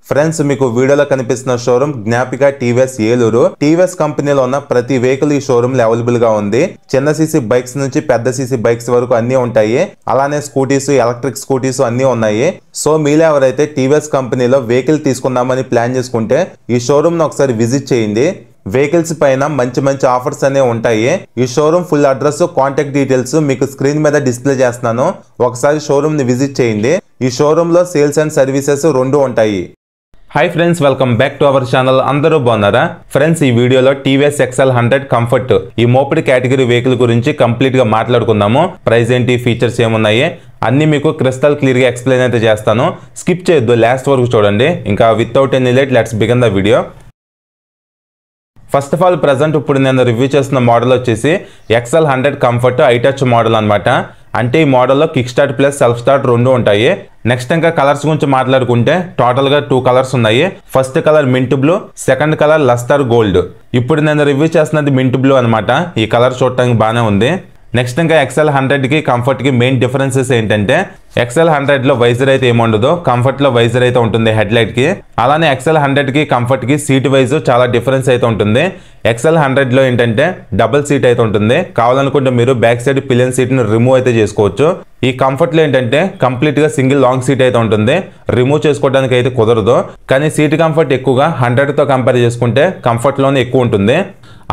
Friends మీకు వీడియోలో కనిపిస్తున్న షోరూమ్ జ్ఞాపిక టీవీఎస్ ఏలూరు. టీవీఎస్ కంపెనీలో ఉన్న ప్రతి వెహికల్ ఈ షోరూమ్ లో అవైలబుల్ గా ఉంది. చిన్న సీసీ బైక్స్ నుంచి పెద్ద సీసీ బైక్స్ వరకు అన్ని ఉంటాయి. అలానే స్కూటీస్, ఎలక్ట్రిక్ స్కూటీస్ అన్ని ఉన్నాయి. సో మీలో ఎవరైతే టీవీఎస్ కంపెనీలో వెహికల్ తీసుకుందామని ప్లాన్ చేసుకుంటే ఈ షోరూమ్ ను ఒకసారి విజిట్ చేయండి. వెహికల్స్ పైన మంచి ఆఫర్స్ అనేవి ఉంటాయి. ఈ showroom full address, contact details మీకు స్క్రీన్ మీద డిస్ప్లే చేస్తున్నాను. ఒకసారి షోరూమ్ ని విజిట్ చేయండి. ఈ షోరూమ్ లో సేల్స్ అండ్ సర్వీసెస్ రెండు ఉంటాయి. Hi friends, welcome back to our channel. అందరూ బాగున్నారా ఫ్రెండ్స్? ఈ వీడియోలో టీవీఎస్ ఎక్సెల్ 100 కంఫర్ట్ ఈ మోపిడి కేటగిరీ వెహికల్ గురించి కంప్లీట్ గా మాట్లాడుకుందాము. ప్రైస్ ఏంటి, ఫీచర్స్ ఏమున్నాయి అన్ని మీకు క్రిస్టల్ క్లియర్ గా ఎక్స్ప్లెయిన్ అయితే చేస్తాను. స్కిప్ చేయొద్దు, లాస్ట్ వరకు చూడండి. ఇంకా without any late let's begin the video. First of all present ఇప్పుడు నేను రివ్యూ చేస్తున్న మోడల్ వచ్చేసి ఎక్సెల్ 100 కంఫర్ట్ ఐటచ్ మోడల్ అనమాట. అంటే ఈ మోడల్లో kick start plus self start రెండు ఉంటాయి. నెక్స్ట్ ఇంకా కలర్స్ గురించి మాట్లాడుకుంటే టోటల్ గా 2 కలర్స్ ఉన్నాయి. First colour mint blue, second colour lustre gold. ఇప్పుడు నేను రివ్యూ చేస్తున్నది మింట్ బ్లూ అనమాట. ఈ కలర్ చూడటానికి బాగానే ఉంది. నెక్స్ట్ ఇంకా ఎక్సెల్ 100 కి కంఫర్ట్ కి మెయిన్ డిఫరెన్సెస్ ఏంటంటే ఎక్సెల్ 100 లో వైజర్ అయితే ఏముండదు, కంఫర్ట్ లో వైజర్ అయితే ఉంటుంది హెడ్ లైట్ కి. అలానే ఎక్సెల్ 100 కి కంఫర్ట్ కి సీట్ వైజ్ చాలా డిఫరెన్స్ అయితే ఉంటుంది. ఎక్సెల్ 100 లో ఏంటంటే డబుల్ సీట్ అయితే ఉంటుంది. కావాలనుకుంటే మీరు బ్యాక్ సైడ్ పిలియన్ సీట్ ని రిమూవ్ అయితే చేసుకోవచ్చు. ఈ కంఫర్ట్ లో ఏంటంటే కంప్లీట్ గా సింగిల్ లాంగ్ సీట్ అయితే ఉంటుంది. రిమూవ్ చేసుకోవడానికి అయితే కుదరదు. కానీ సీట్ కంఫర్ట్ ఎక్కువగా 100 తో కంపేర్ చేసుకుంటే కంఫర్ట్ లోనే ఎక్కువ ఉంటుంది.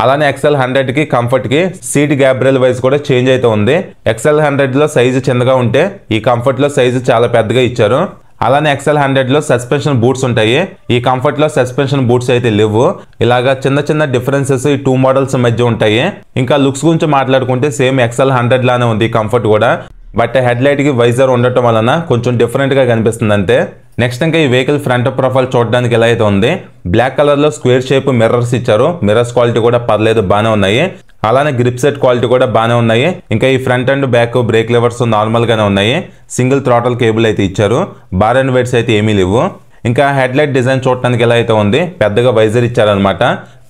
అలానే ఎక్సెల్ 100 కి కంఫర్ట్ కి సీట్ గ్యాబ్రియల్ వైజ్ కూడా చేంజ్ అయితే ఉంది. ఎక్సెల్ 100 లో సైజు చిన్నగా ఉంటే ఈ కంఫర్ట్ లో సైజు చాలా పెద్దగా ఇచ్చారు. అలానే ఎక్సెల్ 100 లో సస్పెన్షన్ బూట్స్ ఉంటాయి. ఈ కంఫర్ట్ లో సస్పెన్షన్ బూట్స్ అయితే లేవు. ఇలాగా చిన్న డిఫరెన్సెస్ ఈ 2 మోడల్స్ మధ్య ఉంటాయి. ఇంకా లుక్స్ గురించి మాట్లాడుకుంటే సేమ్ ఎక్సెల్ 100 లానే ఉంది కంఫర్ట్ కూడా. బట్ హెడ్ లైట్ కి వైజర్ ఉండటం వలన కొంచెం డిఫరెంట్ గా కనిపిస్తుంది అంతే. నెక్స్ట్ ఇంకా ఈ వెహికల్ ఫ్రంట్ ప్రొఫైల్ చూడడానికి ఎలా అయితే ఉంది, బ్లాక్ కలర్ లో స్క్వేర్ షేప్ మిర్రర్స్ ఇచ్చారు. మిర్రర్స్ క్వాలిటీ కూడా పర్లేదు, బాగానే ఉన్నాయి. అలానే గ్రిప్ సెట్ క్వాలిటీ కూడా బాగానే ఉన్నాయి. ఇంకా ఈ front and back break levers normal గానే ఉన్నాయి. సింగిల్ థ్రాటల్ కేబుల్ అయితే ఇచ్చారు. బార్ అండ్ వెయిట్స్ అయితే ఏమీ లేవు. ఇంకా హెడ్ లైట్ డిజైన్ చూడటానికి ఎలా అయితే ఉంది, పెద్దగా వైజర్ ఇచ్చారనమాట.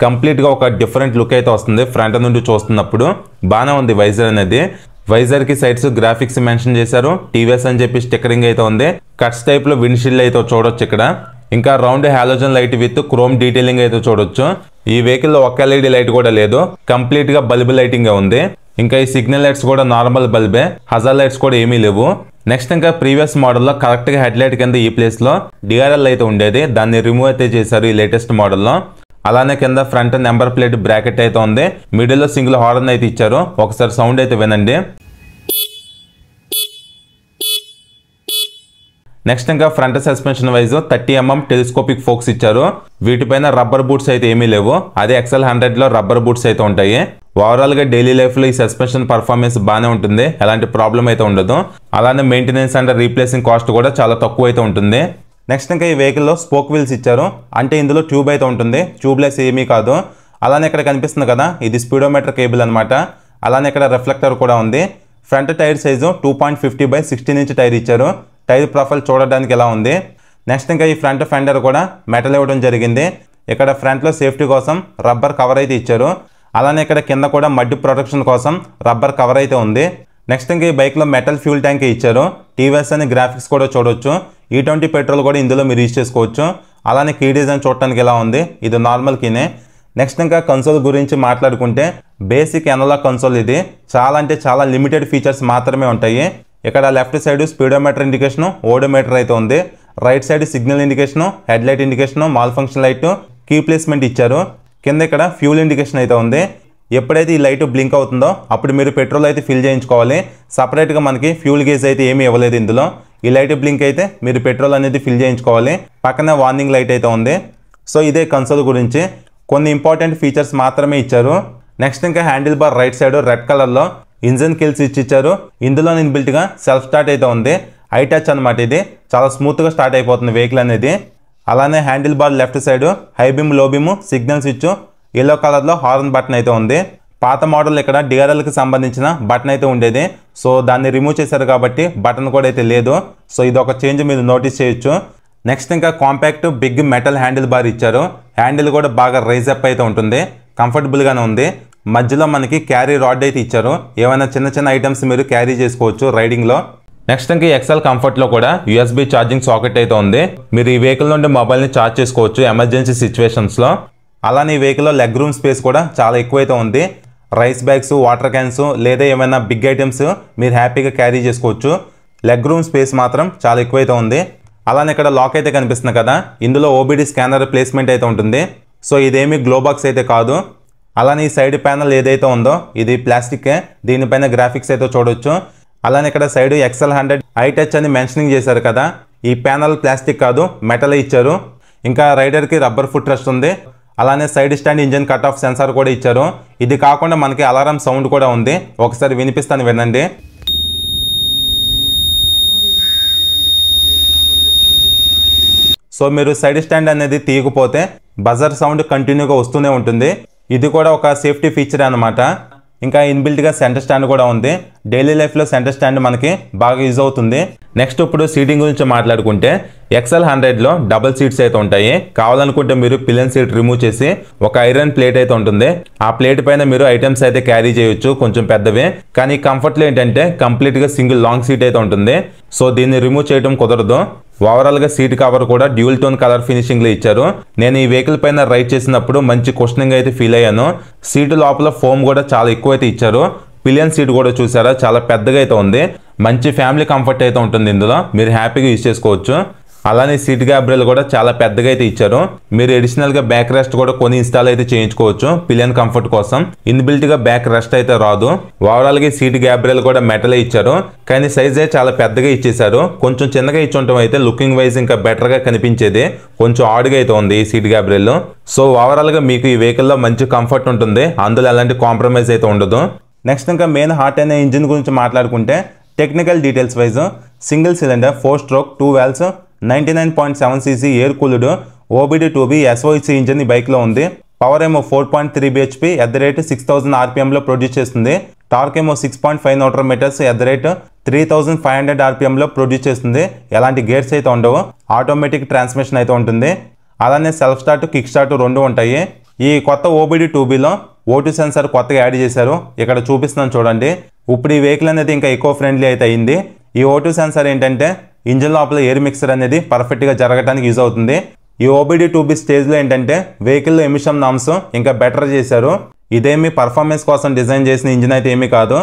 కంప్లీట్ గా ఒక డిఫరెంట్ లుక్ అయితే వస్తుంది ఫ్రంట్ నుండి చూస్తున్నప్పుడు. బాగానే ఉంది వైజర్ అనేది. వైజర్ కి సైడ్స్ గ్రాఫిక్స్ మెన్షన్ చేశారు. టీవీఎస్ అని చెప్పి స్టిక్కరింగ్ అయితే ఉంది. కట్స్ టైప్ లో విండ్షీల్డ్ అయితే చూడొచ్చు ఇక్కడ. ఇంకా round halogen light with chrome detailing అయితే చూడొచ్చు. ఈ వెహికల్ లో ఒక్క ఎల్ఈడి లైట్ కూడా లేదు, కంప్లీట్ గా బల్బ్ లైటింగ్ ఉంది. ఇంకా ఈ సిగ్నల్ లైట్స్ కూడా నార్మల్ బల్బే, హజార్ లైట్స్ కూడా ఏమీ లేవు. నెక్స్ట్ ఇంకా ప్రీవియస్ మోడల్లో కరెక్ట్ గా హెడ్ లైట్ కింద ఈ ప్లేస్ లో డిఆర్ఎల్ అయితే ఉండేది, దాన్ని రిమూవ్ అయితే చేశారు ఈ లేటెస్ట్ మోడల్లో. అలానే కింద ఫ్రంట్ నెంబర్ ప్లేట్ బ్రాకెట్ అయితే ఉంది. మిడిల్ లో సింగిల్ హార్న్ అయితే ఇచ్చారు. ఒకసారి సౌండ్ అయితే వినండి. నెక్స్ట్ ఇంకా front suspension wise 30 mm telescopic forks ఇచ్చారు. వీటిపైన రబ్బర్ బూట్స్ అయితే ఏమీ లేవు. అదే ఎక్సెల్ 100 లో రబ్బర్ బూట్స్ అయితే ఉంటాయి. ఓవరాల్ గా డైలీ లైఫ్ లో ఈ సస్పెన్షన్ పర్ఫార్మెన్స్ బాగానే ఉంటుంది, ఎలాంటి ప్రాబ్లం అయితే ఉండదు. అలానే మెయింటెనెన్స్ అండ్ రీప్లేసింగ్ కాస్ట్ కూడా చాలా తక్కువ అయితే ఉంటుంది. నెక్స్ట్ ఇంకా ఈ వెహికల్ లో స్పోక్ వీల్స్ ఇచ్చారు. అంటే ఇందులో ట్యూబ్ అయితే ఉంటుంది, ట్యూబ్లెస్ ఏమీ కాదు. అలానే ఇక్కడ కనిపిస్తుంది కదా, ఇది స్పీడోమీటర్ కేబుల్ అనమాట. అలానే ఇక్కడ రిఫ్లెక్టర్ కూడా ఉంది. Front tyre size 2.50/16 inch tyre ఇచ్చారు. టైర్ ప్రొఫైల్ చూడడానికి ఎలా ఉంది. నెక్స్ట్ ఇంకా ఈ ఫ్రంట్ ఫెండర్ కూడా మెటల్ ఇవ్వడం జరిగింది. ఇక్కడ ఫ్రంట్ లో సేఫ్టీ కోసం రబ్బర్ కవర్ అయితే ఇచ్చారు. అలానే ఇక్కడ కింద కూడా మడ్ ప్రొటెక్షన్ కోసం రబ్బర్ కవర్ అయితే ఉంది. నెక్స్ట్ ఇంకా ఈ బైక్ లో మెటల్ ఫ్యూల్ ట్యాంక్ ఇచ్చారు. టీవీఎస్ అని గ్రాఫిక్స్ కూడా చూడొచ్చు. E20 పెట్రోల్ కూడా ఇందులో మీరు యూజ్ చేసుకోవచ్చు. అలానే కీ డిజైన్ చూడటానికి ఎలా ఉంది, ఇది నార్మల్ కీనే. నెక్స్ట్ ఇంకా కన్సోల్ గురించి మాట్లాడుకుంటే బేసిక్ అనలాగ్ కన్సోల్ ఇది. చాలా అంటే చాలా లిమిటెడ్ ఫీచర్స్ మాత్రమే ఉంటాయి. ఇక్కడ left side speedometer indication, odometer అయితే ఉంది. Right side signal indication, head light indication, malfunction light, key placement ఇచ్చారు. కింద ఇక్కడ ఫ్యూల్ ఇండికేషన్ అయితే ఉంది. ఎప్పుడైతే ఈ లైట్ బ్లింక్ అవుతుందో అప్పుడు మీరు పెట్రోల్ అయితే ఫిల్ చేయించుకోవాలి. సపరేట్గా మనకి ఫ్యూల్ గేజ్ అయితే ఏమీ ఇవ్వలేదు ఇందులో. ఈ లైట్ బ్లింక్ అయితే మీరు పెట్రోల్ అనేది ఫిల్ చేయించుకోవాలి. పక్కనే వార్నింగ్ లైట్ అయితే ఉంది. సో ఇదే కన్సోల్ గురించి కొన్ని ఇంపార్టెంట్ ఫీచర్స్ మాత్రమే ఇచ్చారు. నెక్స్ట్ ఇంకా handle bar right side red colour లో ఇంజిన్ కిల్ స్విచ్ ఇచ్చారు. ఇందులో ఇన్బిల్ట్ గా సెల్ఫ్ స్టార్ట్ అయితే ఉంది. హై టచ్ అనమాట, ఇది చాలా స్మూత్ గా స్టార్ట్ అయిపోతుంది వెహికల్ అనేది. అలానే handle bar left side high beam, లో beam, signal switch, yellow colour లో హార్న్ బటన్ అయితే ఉంది. పాత మోడల్ ఇక్కడ డిఆర్ఎల్ కి సంబంధించిన బటన్ అయితే ఉండేది. సో దాన్ని రిమూవ్ చేశారు కాబట్టి బటన్ కూడా అయితే లేదు. సో ఇది ఒక చేంజ్ మీరు నోటీస్ చేయొచ్చు. నెక్స్ట్ ఇంకా compact big metal handle bar ఇచ్చారు. హ్యాండిల్ కూడా బాగా రైజ్ అప్ అయితే ఉంటుంది, కంఫర్టబుల్ గానే ఉంది. మధ్యలో మనకి క్యారీ రాడ్ అయితే ఇచ్చారు. ఏమైనా చిన్న ఐటమ్స్ మీరు క్యారీ చేసుకోవచ్చు రైడింగ్ లో. నెక్స్ట్ ఇంకా ఎక్సెల్ కంఫర్ట్లో కూడా USB ఛార్జింగ్ సాకెట్ అయితే ఉంది. మీరు ఈ వెహికల్ నుండి మొబైల్ని ఛార్జ్ చేసుకోవచ్చు ఎమర్జెన్సీ సిచ్యువేషన్స్లో. అలానే ఈ వెహికల్లో లెగ్ రూమ్ స్పేస్ కూడా చాలా ఎక్కువైతే ఉంది. రైస్ బ్యాగ్స్, వాటర్ క్యాన్స్ లేదా ఏమైనా బిగ్ ఐటమ్స్ మీరు హ్యాపీగా క్యారీ చేసుకోవచ్చు. లెగ్ రూమ్ స్పేస్ మాత్రం చాలా ఎక్కువైతే ఉంది. అలానే ఇక్కడ లాక్ అయితే కనిపిస్తుంది కదా, ఇందులో OBD స్కానర్ ప్లేస్మెంట్ అయితే ఉంటుంది. సో ఇదేమి గ్లోబాక్స్ అయితే కాదు. అలానే ఈ సైడ్ ప్యానల్ ఏదైతే ఉందో ఇది ప్లాస్టికే, దీనిపైన గ్రాఫిక్స్ అయితే చూడొచ్చు. అలానే ఇక్కడ సైడ్ XL100 iTouch అని మెన్షనింగ్ చేశారు కదా, ఈ ప్యానల్ ప్లాస్టిక్ కాదు మెటల్ ఇచ్చారు. ఇంకా రైడర్కి రబ్బర్ ఫుట్ రెస్ట్ ఉంది. అలానే side stand engine cut off sensor కూడా ఇచ్చారు. ఇది కాకుండా మనకి అలారం సౌండ్ కూడా ఉంది, ఒకసారి వినిపిస్తాను వినండి. సో మీరు సైడ్ స్టాండ్ అనేది తీయకపోతే బజర్ సౌండ్ కంటిన్యూగా వస్తూనే ఉంటుంది. ఇది కూడా ఒక సేఫ్టీ ఫీచర్ అన్నమాట. ఇంకా ఇన్బిల్ట్గా సెంటర్ స్టాండ్ కూడా ఉంది. డైలీ లైఫ్లో సెంటర్ స్టాండ్ మనకి బాగా యూజ్ అవుతుంది. నెక్స్ట్ ఇప్పుడు సీటింగ్ గురించి మాట్లాడుకుంటే XL100లో డబుల్ సీట్స్ అయితే ఉంటాయి. కావాలనుకుంటే మీరు పిలియన్ సీట్ రిమూవ్ చేసి ఒక ఐరన్ ప్లేట్ అయితే ఉంటుంది, ఆ ప్లేట్ పైన మీరు ఐటమ్స్ అయితే క్యారీ చేయొచ్చు, కొంచెం పెద్దవి. కానీ కంఫర్ట్లో ఏంటంటే కంప్లీట్గా సింగిల్ లాంగ్ సీట్ అయితే ఉంటుంది. సో దీన్ని రిమూవ్ చేయడం కుదరదు. ఓవరాల్గా సీట్ కవర్ కూడా డ్యూల్ టోన్ కలర్ ఫినిషింగ్లో ఇచ్చారు. నేను ఈ వెహికల్ పైన రైడ్ చేసినప్పుడు మంచి కుషనింగ్ అయితే ఫీల్ అయ్యాను. సీటు లోపల ఫోమ్ కూడా చాలా ఎక్కువ అయితే ఇచ్చారు. పిలియన్ సీట్ కూడా చూసారా, చాలా పెద్దగా అయితే ఉంది. మంచి ఫ్యామిలీ కంఫర్ట్ అయితే ఉంటుంది ఇందులో, మీరు హ్యాపీగా యూజ్ చేసుకోవచ్చు. అలానే సీట్ గ్యాబ్రెల్ కూడా చాలా పెద్దగా అయితే ఇచ్చారు. మీరు అడిషనల్గా బ్యాక్ రెస్ట్ కూడా కొన్ని ఇన్స్టాల్ అయితే చేయించుకోవచ్చు పిలియన్ కంఫర్ట్ కోసం. ఇన్బిల్ట్గా బ్యాక్ రెస్ట్ అయితే రాదు. ఓవరాల్గా సీట్ గ్యాబ్రెల్ కూడా మెటలే ఇచ్చారు, కానీ సైజే చాలా పెద్దగా ఇచ్చేసారు. కొంచెం చిన్నగా ఇచ్చుంటాం అయితే లుకింగ్ వైజ్ ఇంకా బెటర్గా కనిపించేది. కొంచెం ఆడుగా అయితే ఉంది ఈ సీట్ గ్యాబ్రెల్. సో ఓవరాల్గా మీకు ఈ వెహికల్లో మంచి కంఫర్ట్ ఉంటుంది, అందులో ఎలాంటి కాంప్రమైజ్ అయితే ఉండదు. నెక్స్ట్ ఇంకా మెయిన్ హార్ట్ అయిన ఇంజిన్ గురించి మాట్లాడుకుంటే technical details wise single cylinder 4 stroke 2 valves 99.7 cc air cooled OBD2B SOHC engine ఈ బైక్లో ఉంది. పవర్ ఏమో 4.3 bhp ఎట్ ద రేట్ 6000 RPMలో ప్రొడ్యూస్ చేస్తుంది. టార్క్ ఏమో 6.5 newton metres at the rate 3500 RPMలో ప్రొడ్యూస్ చేస్తుంది. ఎలాంటి గేర్స్ అయితే ఉండవు, ఆటోమేటిక్ ట్రాన్స్మిషన్ అయితే ఉంటుంది. అలానే సెల్ఫ్ స్టార్ట్, కిక్ స్టార్ట్ రెండు ఉంటాయి. ఈ కొత్త OBD2Bలో O2 సెన్సార్ కొత్తగా యాడ్ చేశారు, ఇక్కడ చూపిస్తున్నాను చూడండి. ఇప్పుడు ఈ వెహికల్ అనేది ఇంకా ఎకో ఫ్రెండ్లీ అయితే అయింది. ఈ O2 సెన్సార్ ఏంటంటే ఇంజిన్ లోపల ఎయిర్ మిక్సర్ అనేది పర్ఫెక్ట్గా జరగడానికి యూజ్ అవుతుంది. ఈ OBD2B స్టేజ్లో ఏంటంటే వెహికల్లో ఎమిషన్ నామ్స్ ఇంకా బెటర్ చేశారు. ఇదేమి పర్ఫార్మెన్స్ కోసం డిజైన్ చేసిన ఇంజిన్ అయితే ఏమీ కాదు.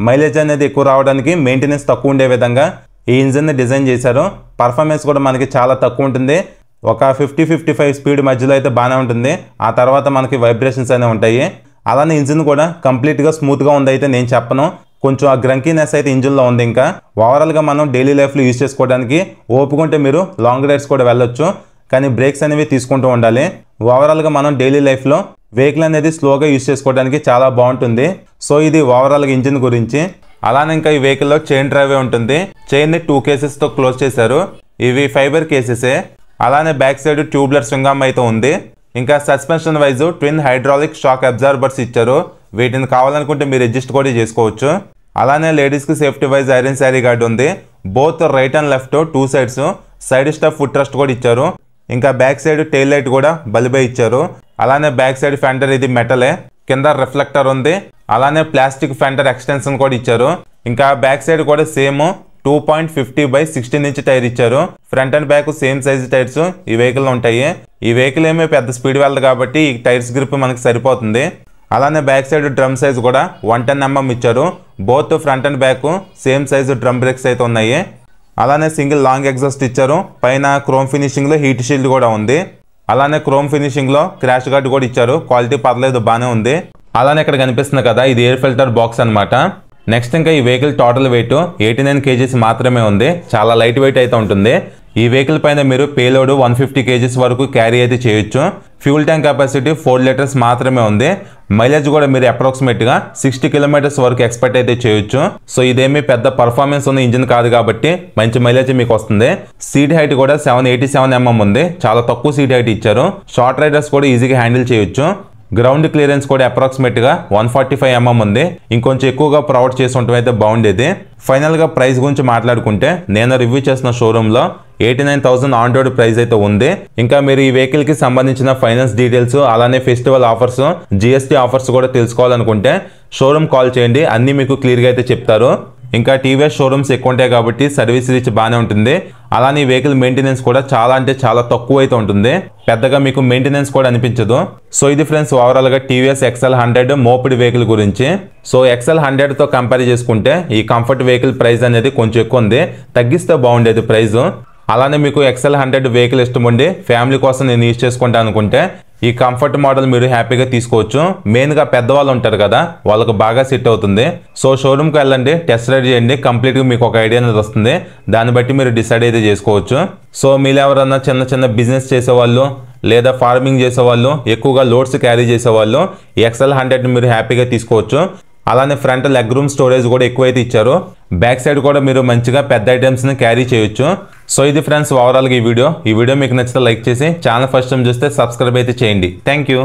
మైలేజ్ అనేది ఎక్కువ రావడానికి, మెయింటెనెన్స్ తక్కువ ఉండే విధంగా ఈ ఇంజిన్ని డిజైన్ చేశారు. పర్ఫార్మెన్స్ కూడా మనకి చాలా తక్కువ ఉంటుంది. ఒక 50-55 స్పీడ్ మధ్యలో అయితే బాగానే ఉంటుంది. ఆ తర్వాత మనకి వైబ్రేషన్స్ అనేవి ఉంటాయి. అలానే ఇంజిన్ కూడా కంప్లీట్గా స్మూత్గా ఉంది అయితే నేను చెప్పను, కొంచెం ఆ గ్రంకీనెస్ అయితే ఇంజిన్లో ఉంది. ఇంకా ఓవరాల్గా మనం డైలీ లైఫ్లో యూజ్ చేసుకోవడానికి ఓపుకుంటే మీరు లాంగ్ రైడ్స్ కూడా వెళ్ళొచ్చు, కానీ బ్రేక్స్ అనేవి తీసుకుంటూ ఉండాలి. ఓవరాల్గా మనం డైలీ లైఫ్లో వెహికల్ అనేది స్లోగా యూజ్ చేసుకోవడానికి చాలా బాగుంటుంది. సో ఇది ఓవరాల్గా ఇంజిన్ గురించి. అలానే ఇంకా ఈ వెహికల్లో చైన్ డ్రైవే ఉంటుంది. చైన్ని 2 కేసెస్తో క్లోజ్ చేశారు. ఇవి ఫైబర్ కేసెసే. అలానే బ్యాక్ సైడ్ ట్యూబ్లర్ స్వింగమ్ అయితే ఉంది. ఇంకా suspension wise twin hydraulic shock absorbers ఇచ్చారు. వీటిని కావాలనుకుంటే మీరు అడ్జస్ట్ కూడా చేసుకోవచ్చు. అలానే లేడీస్కి safety wise iron sari guard ఉంది. Both right and left 2 sides side step footrest కూడా ఇచ్చారు. ఇంకా బ్యాక్ సైడ్ టెయిల్ లైట్ కూడా బల్బే ఇచ్చారు. అలానే బ్యాక్ సైడ్ ఫెండర్ ఇది మెటలే, కింద రిఫ్లెక్టర్ ఉంది. అలానే ప్లాస్టిక్ ఫెండర్ ఎక్స్టెన్షన్ కూడా ఇచ్చారు. ఇంకా బ్యాక్ సైడ్ కూడా సేమ్ 2.50/16 ఇంచ్ టైర్ ఇచ్చారు. Front and back same size tyres ఈ వెహికల్ ఉంటాయి. ఈ వెహికల్ ఏమీ పెద్ద స్పీడ్ వెళ్ళదు కాబట్టి ఈ టైర్స్ గ్రిప్ మనకి సరిపోతుంది. అలానే బ్యాక్ సైడ్ డ్రమ్ సైజ్ కూడా 110 mm ఇచ్చారు. Both front and back same size drum breaks అయితే ఉన్నాయి. అలానే సింగిల్ లాంగ్ ఎగ్జాస్ట్ ఇచ్చారు. పైన క్రోమ్ ఫినిషింగ్లో హీట్ షీల్డ్ కూడా ఉంది. అలానే క్రోమ్ ఫినిషింగ్లో క్రాష్ గార్డ్ కూడా ఇచ్చారు. క్వాలిటీ పర్లేదు, బాగానే ఉంది. అలానే ఇక్కడ కనిపిస్తుంది కదా, ఇది ఎయిర్ ఫిల్టర్ బాక్స్ అనమాట. నెక్స్ట్ ఇంకా ఈ వెహికల్ టోటల్ వెయిట్ 89 kgs మాత్రమే ఉంది. చాలా లైట్ వెయిట్ అయితే ఉంటుంది. ఈ వెహికల్ పైన మీరు పేలోడ్ 150 kgs వరకు క్యారీ అయితే చేయొచ్చు. ఫ్యూల్ ట్యాంక్ కెపాసిటీ 4 లీటర్స్ మాత్రమే ఉంది. మైలేజ్ కూడా మీరు అప్రాక్సిమేట్గా 60 kilometers వరకు ఎక్స్పెక్ట్ అయితే చేయొచ్చు. సో ఇదేమీ పెద్ద పర్ఫార్మెన్స్ ఉన్న ఇంజిన్ కాదు కాబట్టి మంచి మైలేజ్ మీకు వస్తుంది. సీట్ హైట్ కూడా 787 mm ఉంది. చాలా తక్కువ సీట్ హైట్ ఇచ్చారు. షార్ట్ రైడర్స్ కూడా ఈజీగా హ్యాండిల్ చేయొచ్చు. గ్రౌండ్ క్లియరెన్స్ కూడా అప్రాక్సిమేట్గా 145 mm ఉంది. ఇంకొంచెం ఎక్కువగా ప్రొవైడ్ చేసి ఉండటం అయితే బాగుండేది. ఫైనల్గా ప్రైస్ గురించి మాట్లాడుకుంటే నేను రివ్యూ చేసిన షోరూంలో 89,000 ఆన్ రోడ్ ప్రైస్ అయితే ఉంది. ఇంకా మీరు ఈ వెహికల్ కి సంబంధించిన ఫైనాన్స్ డీటెయిల్స్, అలానే ఫెస్టివల్ ఆఫర్స్, GST ఆఫర్స్ కూడా తెలుసుకోవాలనుకుంటే షోరూమ్ కాల్ చేయండి, అన్ని మీకు క్లియర్గా అయితే చెప్తారు. ఇంకా టీవీఎస్ షోరూమ్స్ ఎక్కువ ఉంటాయి కాబట్టి సర్వీస్ రీచ్ బాగానే ఉంటుంది. అలానే ఈ వెహికల్ మెయింటెనెన్స్ కూడా చాలా అంటే చాలా తక్కువ అయితే ఉంటుంది. పెద్దగా మీకు మెయింటెనెన్స్ కూడా అనిపించదు. సో ఇది ఫ్రెండ్స్ ఓవరాల్గా టీవీఎస్ XL100 మోపిడ్ వెహికల్ గురించి. సో XL100తో కంపేర్ చేసుకుంటే ఈ కంఫర్ట్ వెహికల్ ప్రైస్ అనేది కొంచెం ఎక్కువ ఉంది. తగ్గిస్తే బాగుండేది ప్రైస్. అలానే మీకు XL100 వెహికల్ ఇష్టం ఉండి ఫ్యామిలీ కోసం నేను యూజ్ చేసుకుంటాను అనుకుంటే ఈ కంఫర్ట్ మోడల్ మీరు హ్యాపీగా తీసుకోవచ్చు. మెయిన్గా పెద్దవాళ్ళు ఉంటారు కదా, వాళ్ళకు బాగా సెట్ అవుతుంది. సో షోరూమ్కి వెళ్ళండి, టెస్ట్ రైడ్ చేయండి, కంప్లీట్గా మీకు ఒక ఐడియా అనేది వస్తుంది. దాన్ని బట్టి మీరు డిసైడ్ అయితే చేసుకోవచ్చు. సో మీరు ఎవరన్నా చిన్న చిన్న బిజినెస్ చేసేవాళ్ళు లేదా ఫార్మింగ్ చేసేవాళ్ళు, ఎక్కువగా లోడ్స్ క్యారీ చేసేవాళ్ళు ఈ XL100 మీరు హ్యాపీగా తీసుకోవచ్చు. అలానే ఫ్రంట్ లెగ్ రూమ్ స్టోరేజ్ కూడా ఎక్కువైతే ఇచ్చారు. బ్యాక్ సైడ్ కూడా మీరు మంచిగా పెద్ద ఐటమ్స్ని క్యారీ చేయొచ్చు. సో ఇది ఫ్రెండ్స్ ఓవరాల్గా ఈ వీడియో మీకు నచ్చితే లైక్ చేసి ఛానల్ ఫస్ట్ టైం చూస్తే సబ్స్క్రైబ్ అయితే చేయండి. Thank you.